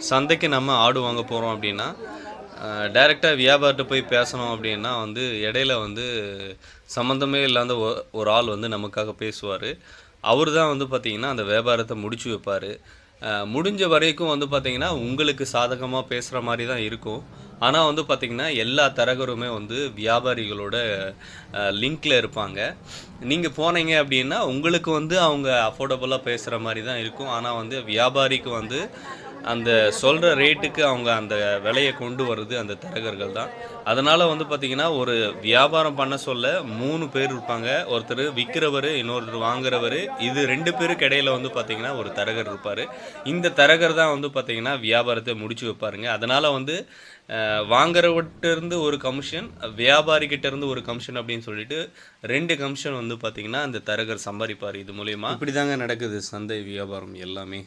சந்தைக்கு நம்ம ஆடு வாங்க போகிறோம் அப்படின்னா டைரெக்டாக வியாபாரிட்ட போய் பேசணும் அப்படின்னா வந்து இடையில வந்து சம்மந்தமே இல்லாத ஒரு ஆள் வந்து நமக்காக பேசுவார். அவர் தான் வந்து பார்த்திங்கன்னா அந்த வியாபாரத்தை முடிச்சு வைப்பார். முடிஞ்ச வரைக்கும் வந்து பார்த்திங்கன்னா உங்களுக்கு சாதகமாக பேசுகிற மாதிரி தான் இருக்கும். ஆனால் வந்து பார்த்திங்கன்னா எல்லா தரகருமே வந்து வியாபாரிகளோட லிங்க்கில் இருப்பாங்க. நீங்கள் போனீங்க அப்படின்னா உங்களுக்கு வந்து அவங்க அஃபோர்டபுளாக பேசுகிற மாதிரி தான் இருக்கும். ஆனால் வந்து வியாபாரிக்கு வந்து அந்த சொல்கிற ரேட்டுக்கு அவங்க அந்த விலையை கொண்டு வர்றது அந்த தரகர்கள் தான். அதனால் வந்து பார்த்திங்கன்னா ஒரு வியாபாரம் பண்ண சொல்ல 3 பேர் இருப்பாங்க. ஒருத்தர் விற்கிறவர், இன்னொருத்தர் வாங்குறவர். இது 2 பேருக்கு இடையில வந்து பார்த்திங்கன்னா ஒரு தரகர் இருப்பார். இந்த தரகர் தான் வந்து பார்த்திங்கன்னா வியாபாரத்தை முடிச்சு வைப்பாருங்க. அதனால் வந்து வாங்குறவர்கிட்டருந்து ஒரு கமிஷன், வியாபாரிகிட்டேருந்து ஒரு கமிஷன் அப்படின்னு சொல்லிட்டு 2 கமிஷன் வந்து பார்த்திங்கன்னா அந்த தரகர் சம்பாதிப்பார் இது மூலயமா. இப்படி தாங்க நடக்குது சந்தை வியாபாரம் எல்லாமே.